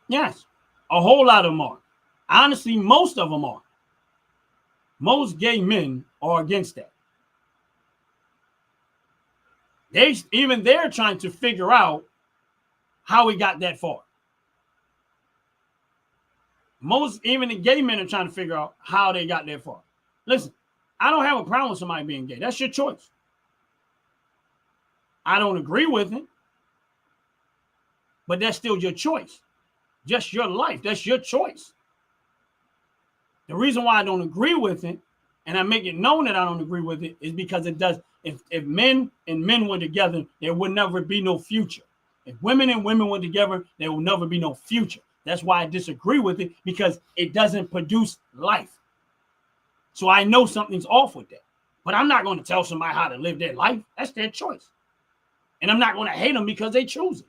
Yes, a whole lot of them are. Honestly, most of them are. Most gay men are against that. They're trying to figure out how we got that far. Even the gay men are trying to figure out how they got that far. Listen, I don't have a problem with somebody being gay. That's your choice. I don't agree with it, but that's still your choice. Just your life. That's your choice. The reason why I don't agree with it, and I make it known that I don't agree with it, is because it does. If men and men were together, there would never be no future. If women and women were together, there will never be no future. That's why I disagree with it, because it doesn't produce life. So I know something's off with that. But I'm not going to tell somebody how to live their life. That's their choice. And I'm not going to hate them because they choose it.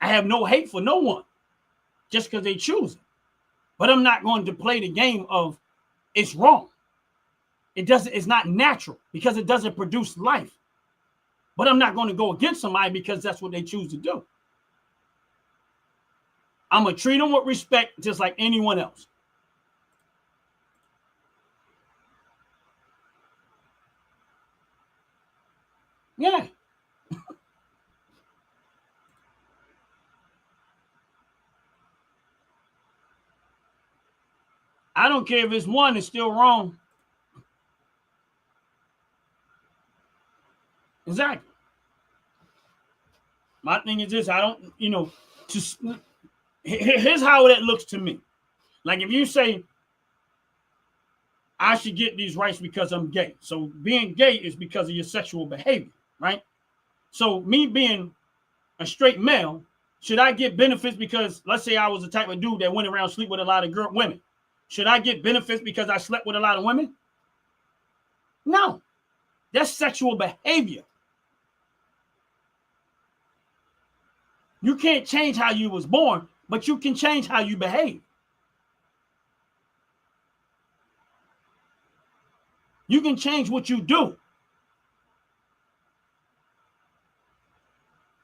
I have no hate for no one just because they choose it. But I'm not going to play the game of it's wrong. It's not natural because it doesn't produce life. But I'm not going to go against somebody because that's what they choose to do. I'm going to treat them with respect just like anyone else. Yeah. I don't care if it's one, it's still wrong. Exactly. My thing is this, I don't, here's how that looks to me. Like if you say, I should get these rights because I'm gay. So being gay is because of your sexual behavior, right? So me being a straight male, should I get benefits because, let's say I was the type of dude that went around sleep with a lot of women? Should I get benefits because I slept with a lot of women? No. That's sexual behavior. You can't change how you was born, but you can change how you behave. You can change what you do.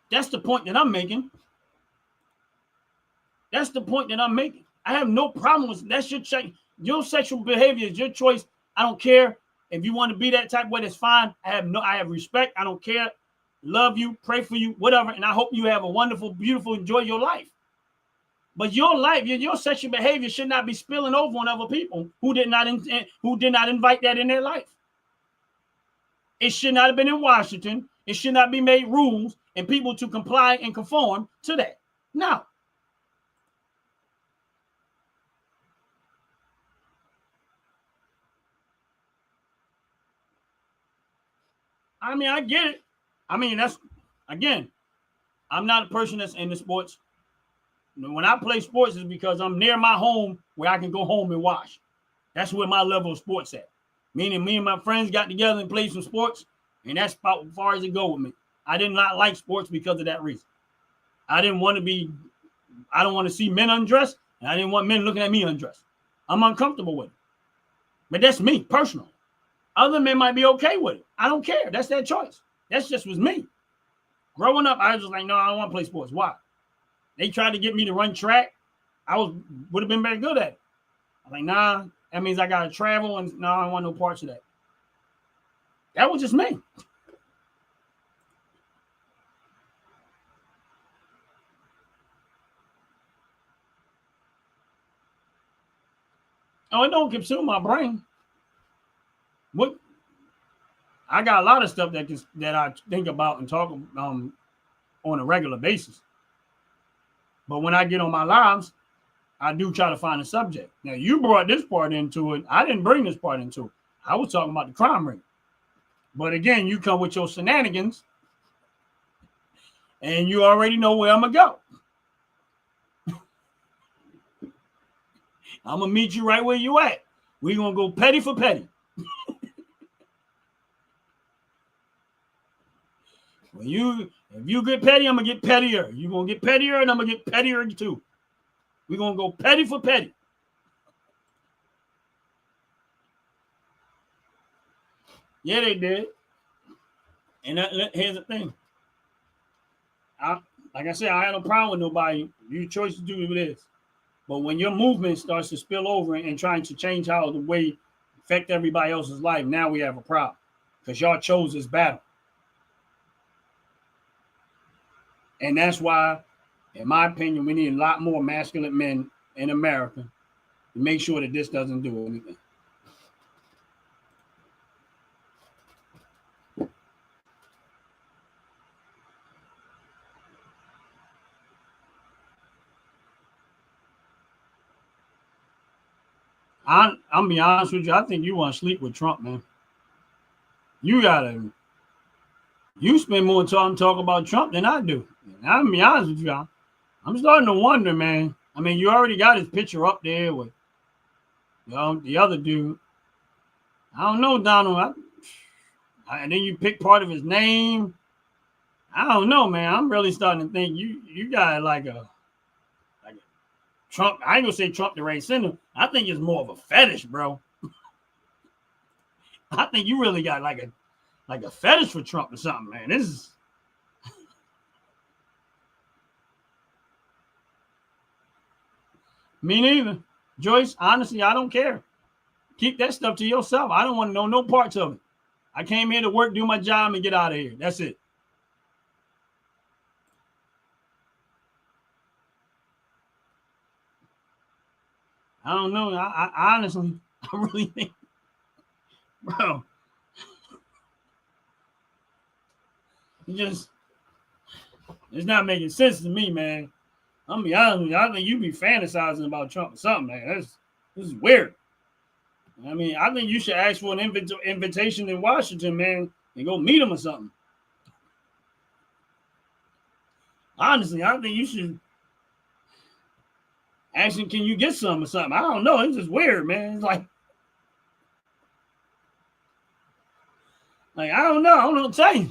That's the point that I'm making. That's the point that I'm making. I have no problem with that's your change. Your sexual behavior is your choice. I don't care. If you want to be that type of way, that's fine. I have respect. I don't care. Love you, pray for you, whatever. And I hope you have a wonderful, beautiful, enjoy your life. But your life, your sexual behavior should not be spilling over on other people who did not invite that in their life. It should not have been in Washington. It should not be made rules and people to comply and conform to that. No. I mean, I get it. I mean, that's, again, I'm not a person that's into sports. When I play sports, it's because I'm near my home where I can go home and watch. That's where my level of sports at. Meaning me and my friends got together and played some sports, and that's about as far as it go with me. I did not like sports because of that reason. I don't want to see men undressed, and I didn't want men looking at me undressed. I'm uncomfortable with it. But that's me, personally. Other men might be okay with it. I don't care. That's their choice. That's just was me. Growing up, I was just like, no, I don't want to play sports. Why? They tried to get me to run track. Would have been very good at it. I'm like, nah, that means I got to travel, and no, I don't want no parts of that. That was just me. Oh, it don't consume my brain. What? I got a lot of stuff that I think about and talk on a regular basis. But when I get on my lives, I do try to find a subject. Now, you brought this part into it. I didn't bring this part into it. I was talking about the crime rate. But again, you come with your shenanigans, and you already know where I'm going to go. I'm going to meet you right where you at. We're going to go petty for petty. If you get petty, I'm going to get pettier. You're going to get pettier, and I'm going to get pettier too. We're going to go petty for petty. Yeah, they did. And here's the thing. Like I said, I had no problem with nobody. Your choice to do this. But when your movement starts to spill over and trying to change how the way affect everybody else's life, now we have a problem. Because y'all chose this battle. And that's why, in my opinion, we need a lot more masculine men in America to make sure that this doesn't do anything. I'm be honest with you. I think you want to sleep with Trump, man. You spend more time talking about Trump than I do. And I'm be honest with you. I'm starting to wonder, man. I mean, you already got his picture up there with the other dude. I don't know, Donald. And then you pick part of his name. I don't know, man. I'm really starting to think you got like a Trump. I ain't gonna say Trump the right center. I think it's more of a fetish, bro. I think you really got like a fetish for Trump or something, man. This is me neither. Joyce, honestly, I don't care. Keep that stuff to yourself. I don't want to know no parts of it. I came here to work, do my job, and get out of here. That's it. I don't know. I honestly, I really think, bro, it's not making sense to me, man. I'm gonna be honest with you. I think you be fantasizing about Trump or something, man. This is weird. I mean, I think you should ask for an invitation in Washington, man, and go meet him or something. Honestly, I think you should ask him, can you get some or something? I don't know. It's just weird, man. It's like I don't know. I don't know what to tell you.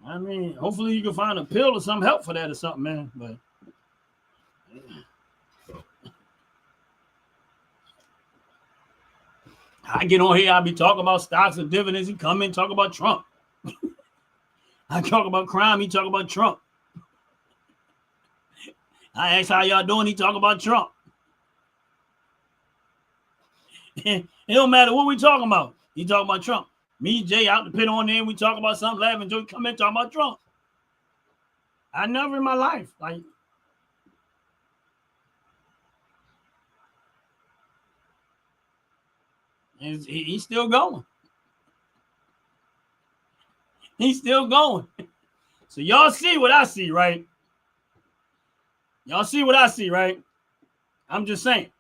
I mean, hopefully you can find a pill or some help for that or something, man. But I get on here, I be talking about stocks and dividends. He come in, talk about Trump. I talk about crime, he talk about Trump. I ask how y'all doing, he talk about Trump. It don't matter what we talking about. He talking about Trump. Me, Jay, out the pit on there, we talk about something, laughing, Joey come in, talking about Trump. I never in my life, like, he's still going. He's still going. So y'all see what I see, right? Y'all see what I see, right? I'm just saying.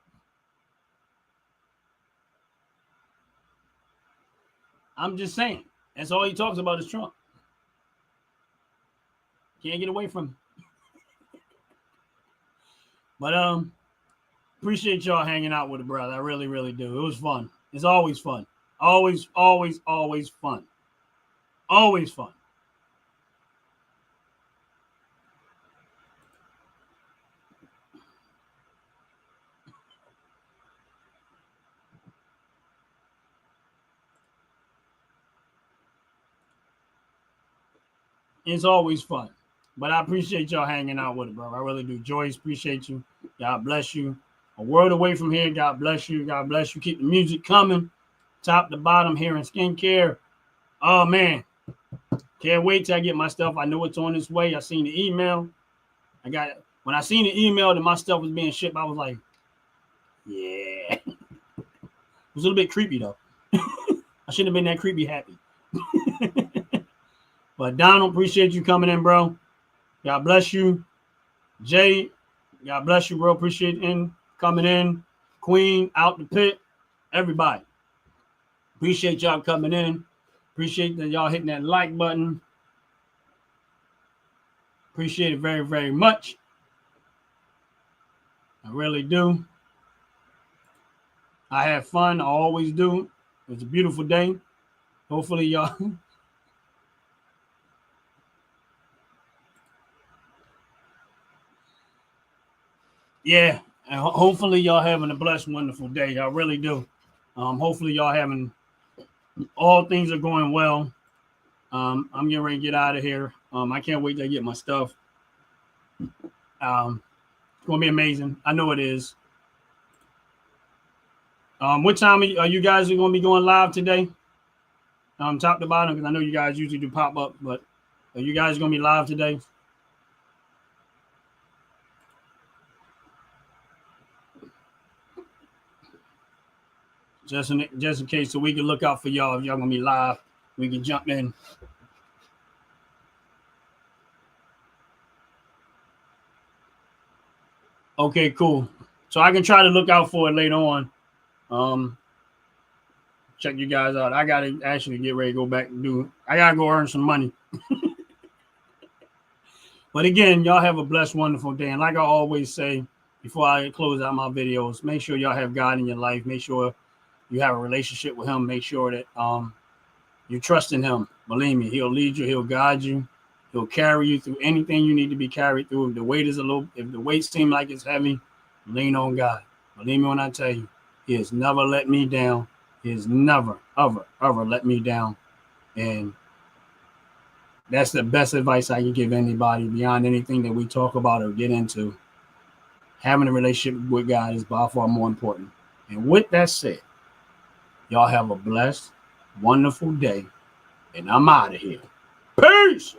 I'm just saying. That's all he talks about is Trump. Can't get away from him. But appreciate y'all hanging out with the brother. I really, really do. It was fun. It's always fun. Always, always, always fun. Always fun. It's always fun. But I appreciate y'all hanging out with it, bro. I really do. Joyce, appreciate you. God bless you. A word away from here. God bless you. God bless you. Keep the music coming. Top to bottom here in skincare. Oh, man. Can't wait till I get my stuff. I know it's on its way. I seen the email. When I seen the email that my stuff was being shipped, I was like, yeah. It was a little bit creepy, though. I shouldn't have been that creepy happy. But Donald, appreciate you coming in, bro. God bless you. Jay, God bless you, bro. Appreciate you coming in. Queen, out the pit. Everybody. Appreciate y'all coming in. Appreciate that y'all hitting that like button. Appreciate it very, very much. I really do. I have fun. I always do. It was a beautiful day. Hopefully, y'all. Yeah. And hopefully, y'all having a blessed, wonderful day. I really do. Hopefully, y'all having all things are going well. I'm getting ready to get out of here. I can't wait to get my stuff. It's gonna be amazing. I know it is. What time are you guys going to be going live today? Top to bottom, because I know you guys usually do pop up, but are you guys going to be live today? Just in case, so we can look out for y'all. If y'all going to be live, we can jump in. Okay, cool. So I can try to look out for it later on. Check you guys out. I got to actually get ready to go back and do it. I got to go earn some money. But again, y'all have a blessed, wonderful day. And like I always say before I close out my videos, make sure y'all have God in your life. Make sure you have a relationship with him. Make sure that you trust in him. Believe me, he'll lead you. He'll guide you. He'll carry you through anything you need to be carried through. If the weight seems like it's heavy, lean on God. Believe me when I tell you, he has never let me down. He has never, ever, ever let me down. And that's the best advice I can give anybody beyond anything that we talk about or get into. Having a relationship with God is by far more important. And with that said, y'all have a blessed, wonderful day. And I'm out of here. Peace.